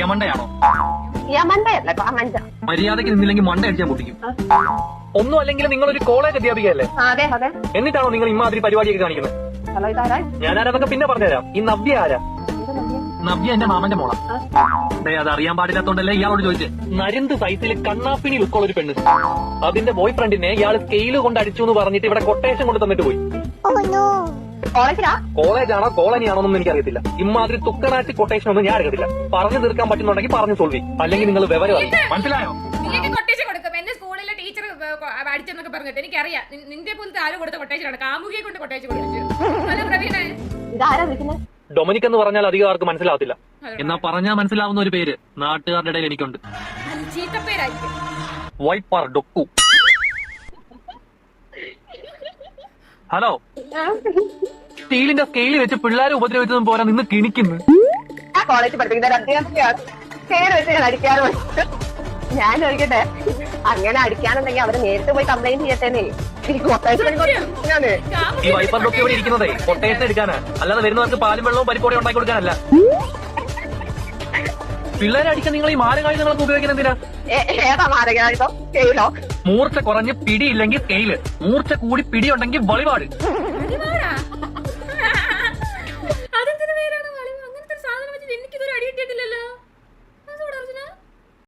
യമണ്ടയാണോ? യമണ്ടയല്ല, മഞ്ച. മര്യാദയ്ക്ക് നിന്നില്ലെങ്കിൽ മണ്ട അടിച്ചാൻ പൊട്ടിക്കും. ഒന്നും അല്ലെങ്കിൽ നിങ്ങൾ ഒരു കോളേജ് അധ്യാപികയല്ലേ? അതെ അതെ. എന്നിട്ടാണോ നിങ്ങൾ ഇമാതിരി പരിപാടിയൊക്കെ കാണിക്കുന്നത്? ഹലോ, ഇതാരാ? ഞാനാരതൊക്കെ പിന്നെ പറഞ്ഞുതരാം. ഈ നവ്യ ആരാ? നവ്യ എന്റെ മാമന്റെ മോളാ. അത് അറിയാൻ പാടില്ലാത്തോണ്ടല്ലേ ഇയാളോട് ചോദിച്ചേ. നരിന്ത് സൈസിൽ കണ്ണാപ്പിണി ലുക്കുള്ള ഒരു പെണ്ണ്, അതിന്റെ ബോയ് ഫ്രണ്ടിനെ ഇയാൾ സ്കെയില് കൊണ്ട് അടിച്ചു എന്ന് പറഞ്ഞിട്ട് ഇവിടെ കൊട്ടേഷൻ കൊണ്ട് തന്നിട്ട് പോയി. കോളേജാണോ കോളനിയാണോ എന്നൊന്നും എനിക്കറിയത്തില്ല. ഇമാതിരി തുക്കനാറ്റ് കൊട്ടേഷൻ ഒന്നും ഞാൻ എടുക്കത്തില്ല. പറഞ്ഞു തീർക്കാൻ പറ്റുന്നുണ്ടെങ്കിൽ പറഞ്ഞു സോൾവ് ചെയ്യും, അല്ലെങ്കിൽ നിങ്ങൾ വിവരം അറിയും. മനസ്സിലായോ? കൊട്ടേഷൻ കൊടുക്കും. എന്റെ സ്കൂളിലെ ടീച്ചർ അടിച്ചെന്നൊക്കെ പറഞ്ഞിട്ട് എനിക്കറിയാം. നിന്റെ പോലത്തെ ആരും കൊടുത്ത കൊട്ടേഷനാണ്. കാമുകിയെ കൊണ്ട് കൊട്ടേഷൻ കൊടുത്തു. ഡൊമിനിക് എന്ന് പറഞ്ഞാൽ അധികം ആർക്ക് മനസ്സിലാവത്തില്ല. എന്നാ പറഞ്ഞാൽ മനസ്സിലാവുന്ന ഒരു പേര് നാട്ടുകാരുടെ ഇടയിൽ എനിക്കുണ്ട്. വൈപ്പർ ഡൊക്കു. ഹലോ, സ്റ്റീലിന്റെ സ്കെയില് വെച്ച് പിള്ളേരെ ഉപദ്രവിച്ചതും പോരാ നിന്ന് കിണിക്കുന്നു. കോളേജ് പഠിപ്പിക്കുന്ന ഞാൻ ചോദിക്കട്ടെ, അങ്ങനെ അടിക്കാനുണ്ടെങ്കിൽ അവര് നേരിട്ട് പോയി കംപ്ലൈന്റ് ചെയ്യട്ടേന്നേ. ഈ വൈപ്പർ ഡൊക്കു ഇവിടെ ഇരിക്കുന്നതേ കൊട്ടേഷൻ എടുക്കാനാ, അല്ലാതെ വരുന്നവർക്ക് പാലും വെള്ളവും പരിപ്പോടെ ഉണ്ടാക്കി കൊടുക്കാനല്ല. പിള്ളേരെ അടിക്കാൻ നിങ്ങൾ ഈ മാരകായുധങ്ങളൊക്കെ ഉപയോഗിക്കുന്നത് എന്തിനാ? ഏതാ മാരകായുധം? സ്കെയിലോ? മൂർച്ച കുറഞ്ഞ് പിടിയില്ലെങ്കിൽ സ്കെയില്, മൂർച്ച കൂടി പിടിയുണ്ടെങ്കിൽ വളിപാട്. അതെന്തിനു പേരാണ്? അങ്ങനത്തെ സാധനം വെച്ചിട്ട് എനിക്കിതൊരു അടി കിട്ടിയിട്ടില്ലല്ലോ.